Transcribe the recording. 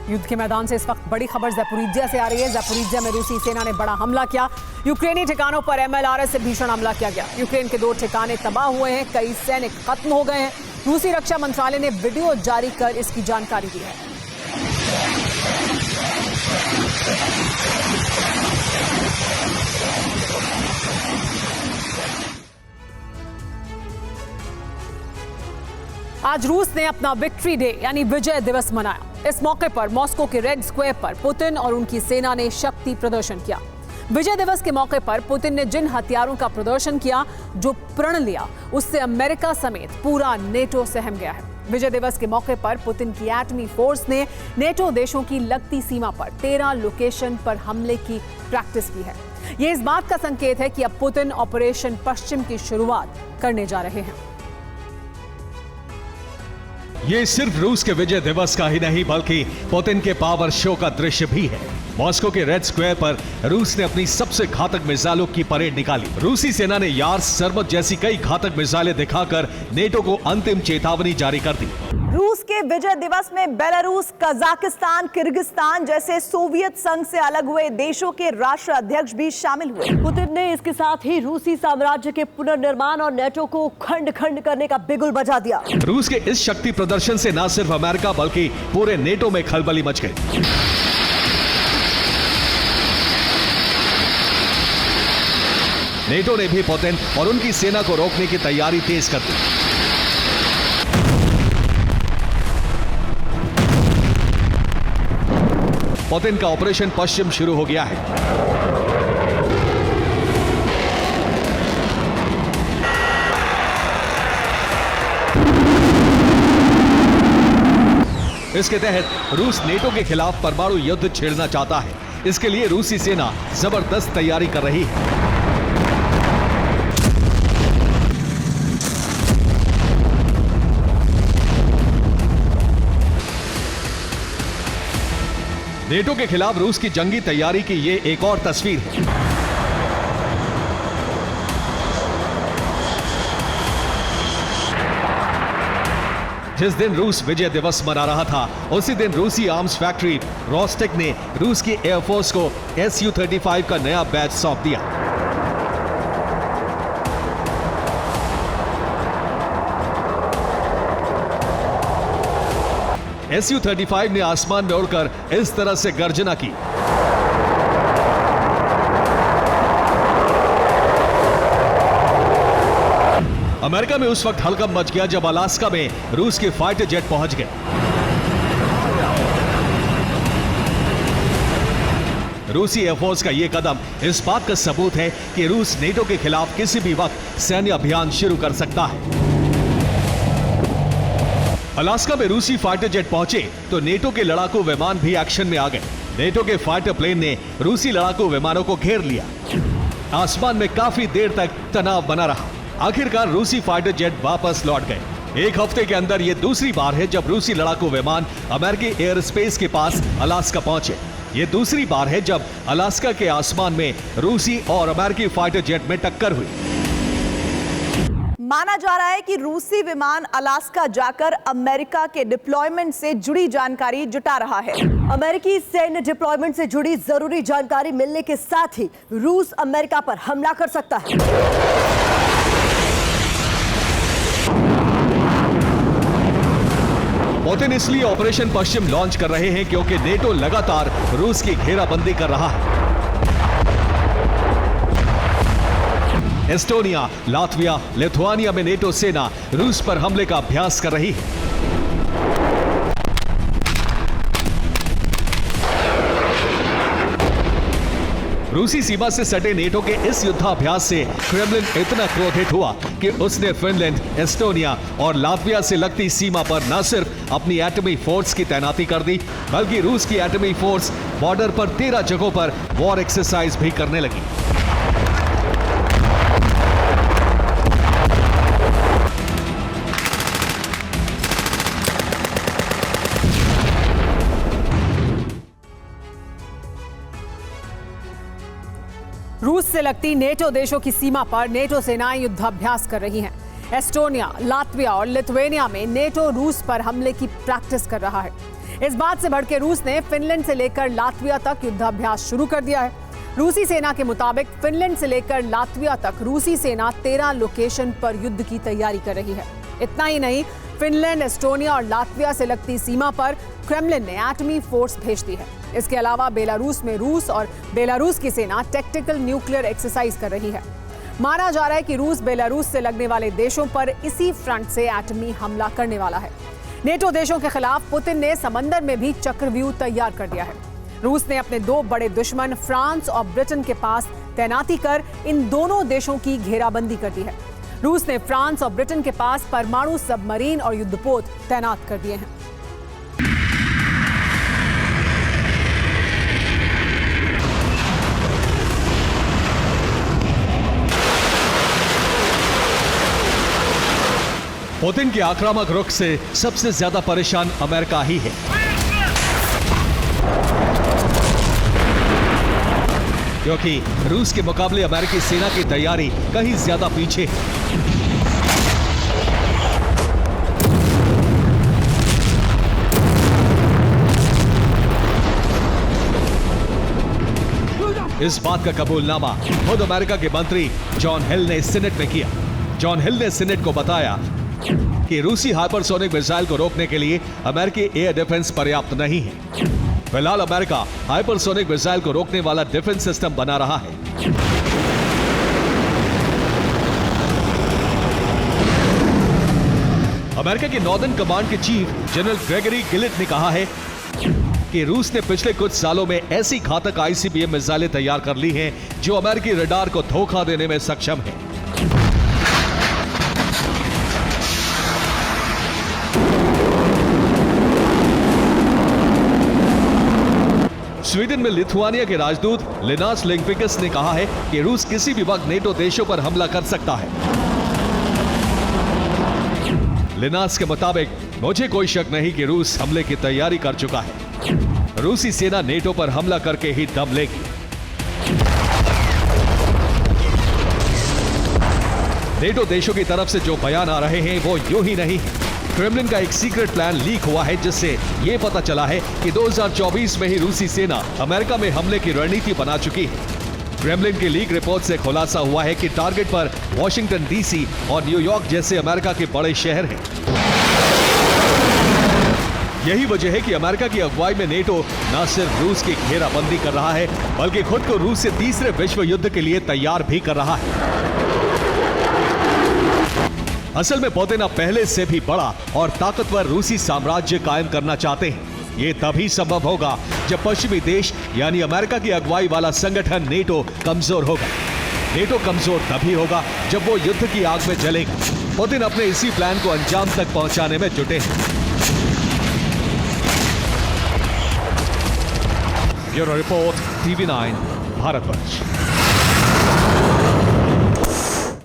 युद्ध के मैदान से इस वक्त बड़ी खबर ज़पोरिज्जिया से आ रही है। ज़पोरिज्जिया में रूसी सेना ने बड़ा हमला किया। यूक्रेनी ठिकानों पर MLRS से भीषण हमला किया गया। यूक्रेन के 2 ठिकाने तबाह हुए हैं, कई सैनिक खत्म हो गए हैं। रूसी रक्षा मंत्रालय ने वीडियो जारी कर इसकी जानकारी दी है। आज रूस ने अपना विक्ट्री डे यानी विजय दिवस मनाया। इस मौके पर मॉस्को के रेड स्क्वायर पर पुतिन और उनकी सेना ने शक्ति प्रदर्शन किया। विजय दिवस के मौके पर पुतिन ने जिन हथियारों का प्रदर्शन किया, जो प्रण लिया, उससे अमेरिका समेत पूरा नेटो सहम गया है। विजय दिवस के मौके पर पुतिन की एटमी फोर्स ने नेटो देशों की लगती सीमा पर 13 लोकेशन पर हमले की प्रैक्टिस की है। यह इस बात का संकेत है कि अब पुतिन ऑपरेशन पश्चिम की शुरुआत करने जा रहे हैं। ये सिर्फ रूस के विजय दिवस का ही नहीं बल्कि पुतिन के पावर शो का दृश्य भी है। मॉस्को के रेड स्क्वायर पर रूस ने अपनी सबसे घातक मिसाइलों की परेड निकाली। रूसी सेना ने यार्स सरमत जैसी कई घातक मिसाइलें दिखाकर नेटो को अंतिम चेतावनी जारी कर दी। रूस के विजय दिवस में बेलारूस, कजाकिस्तान, किर्गिस्तान जैसे सोवियत संघ से अलग हुए देशों के राष्ट्र अध्यक्ष भी शामिल हुए। पुतिन ने इसके साथ ही रूसी साम्राज्य के पुनर्निर्माण और नेटो को खंड खंड करने का बिगुल बजा दिया। रूस के इस शक्ति प्रदर्शन से न सिर्फ अमेरिका बल्कि पूरे नेटो में खलबली मच गई। नेटो ने भी पुतिन और उनकी सेना को रोकने की तैयारी तेज कर दी। पुतिन का ऑपरेशन पश्चिम शुरू हो गया है। इसके तहत रूस नेटो के खिलाफ परमाणु युद्ध छेड़ना चाहता है। इसके लिए रूसी सेना जबरदस्त तैयारी कर रही है। नेटो के खिलाफ रूस की जंगी तैयारी की ये एक और तस्वीर है। जिस दिन रूस विजय दिवस मना रहा था, उसी दिन रूसी आर्म्स फैक्ट्री रोस्टेक ने रूस की एयरफोर्स को Su-35 का नया बैच सौंप दिया। Su-35 ने आसमान में उड़कर इस तरह से गर्जना की। अमेरिका में उस वक्त हड़कंप मच गया जब अलास्का में रूस के फाइटर जेट पहुंच गए। रूसी एयरफोर्स का यह कदम इस बात का सबूत है कि रूस नेटो के खिलाफ किसी भी वक्त सैन्य अभियान शुरू कर सकता है। अलास्का में रूसी फाइटर जेट पहुंचे तो नेटो के लड़ाकू विमान भी एक्शन में आ गए। नेटो के फाइटर प्लेन ने रूसी लड़ाकू विमानों को घेर लिया। आसमान में काफी देर तक तनाव बना रहा। आखिरकार रूसी फाइटर जेट वापस लौट गए। एक हफ्ते के अंदर यह दूसरी बार है जब रूसी लड़ाकू विमान अमेरिकी एयर स्पेस के पास अलास्का पहुंचे। यह दूसरी बार है जब अलास्का के आसमान में रूसी और अमेरिकी फाइटर जेट में टक्कर हुई। माना जा रहा है कि रूसी विमान अलास्का जाकर अमेरिका के डिप्लॉयमेंट से जुड़ी जानकारी जुटा रहा है। अमेरिकी सैन्य डिप्लॉयमेंट से जुड़ी जरूरी जानकारी मिलने के साथ ही रूस अमेरिका पर हमला कर सकता है। पुतिन इसलिए ऑपरेशन पश्चिम लॉन्च कर रहे हैं क्योंकि नेटो लगातार रूस की घेराबंदी कर रहा है। एस्टोनिया, लातविया, लिथुआनिया में नेटो सेना रूस पर हमले का अभ्यास कर रही है। रूसी सीमा से सटे नेटो के इस युद्धाभ्यास से क्रेमलिन इतना क्रोधित हुआ कि उसने फिनलैंड, एस्टोनिया और लातविया से लगती सीमा पर न सिर्फ अपनी एटमी फोर्स की तैनाती कर दी, बल्कि रूस की एटमी फोर्स बॉर्डर पर 13 जगहों पर वॉर एक्सरसाइज भी करने लगी। रूस से लगती नेटो देशों की सीमा पर नेटो सेनाएं युद्धाभ्यास कर रही हैं। एस्टोनिया, लातविया और लिथुआनिया में नेटो रूस पर हमले की प्रैक्टिस कर रहा है। इस बात से भड़के रूस ने फिनलैंड से लेकर लातविया तक युद्धाभ्यास शुरू कर दिया है। रूसी सेना के मुताबिक फिनलैंड से लेकर लातविया तक रूसी सेना 13 लोकेशन पर युद्ध की तैयारी कर रही है। इतना ही नहीं, फिनलैंड, एस्टोनिया और लातविया से लगती सीमा पर क्रेमलिन ने एटमी फोर्स भेज दी है। इसके अलावा बेलारूस में रूस और बेलारूस की सेना टैक्टिकल न्यूक्लियर एक्सरसाइज कर रही है। माना जा रहा है कि रूस बेलारूस से लगने वाले देशों पर इसी फ्रंट से एटमी हमला करने वाला है। नेटो देशों के खिलाफ पुतिन ने समंदर में भी चक्रव्यूह तैयार कर दिया है। रूस ने अपने 2 बड़े दुश्मन फ्रांस और ब्रिटेन के पास तैनाती कर इन दोनों देशों की घेराबंदी कर दी है। रूस ने फ्रांस और ब्रिटेन के पास परमाणु सबमरीन और युद्धपोत तैनात कर दिए हैं। पुतिन के आक्रामक रुख से सबसे ज्यादा परेशान अमेरिका ही है। क्योंकि रूस के मुकाबले अमेरिकी सेना की तैयारी कहीं ज्यादा पीछे है। इस बात का कबूलनामा खुद अमेरिका के मंत्री जॉन हिल ने सीनेट में किया। जॉन हिल ने सीनेट को बताया कि रूसी हाइपरसोनिक मिसाइल को रोकने के लिए अमेरिकी एयर डिफेंस पर्याप्त नहीं है। फिलहाल अमेरिका हाइपरसोनिक मिसाइल को रोकने वाला डिफेंस सिस्टम बना रहा है। अमेरिका की नॉर्दर्न कमांड के चीफ जनरल ग्रेगरी गिलेट ने कहा है कि रूस ने पिछले कुछ सालों में ऐसी घातक आईसीबीएम मिसाइलें तैयार कर ली हैं जो अमेरिकी रडार को धोखा देने में सक्षम है। स्वीडन में लिथुआनिया के राजदूत लिनास लिंगविकस ने कहा है कि रूस किसी भी वक्त नेटो देशों पर हमला कर सकता है। लिनास के मुताबिक मुझे कोई शक नहीं कि रूस हमले की तैयारी कर चुका है। रूसी सेना नेटो पर हमला करके ही दम लेगी। नेटो देशों की तरफ से जो बयान आ रहे हैं वो यूं ही नहीं है। क्रेमलिन का एक सीक्रेट प्लान लीक हुआ है जिससे यह पता चला है कि 2024 में ही रूसी सेना अमेरिका में हमले की रणनीति बना चुकी है। क्रेमलिन की लीक रिपोर्ट से खुलासा हुआ है कि टारगेट पर वॉशिंगटन डीसी और न्यूयॉर्क जैसे अमेरिका के बड़े शहर हैं। यही वजह है कि अमेरिका की अगुवाई में नेटो न सिर्फ रूस की घेराबंदी कर रहा है बल्कि खुद को रूस से तीसरे विश्व युद्ध के लिए तैयार भी कर रहा है। असल में पुतिन अब पहले से भी बड़ा और ताकतवर रूसी साम्राज्य कायम करना चाहते हैं। ये तभी संभव होगा जब पश्चिमी देश यानी अमेरिका की अगुवाई वाला संगठन नेटो कमजोर होगा। नेटो कमजोर तभी होगा जब वो युद्ध की आग में जलेगा। पुतिन अपने इसी प्लान को अंजाम तक पहुंचाने में जुटे हैं। Bureau report, TV9 Bharatvarsh.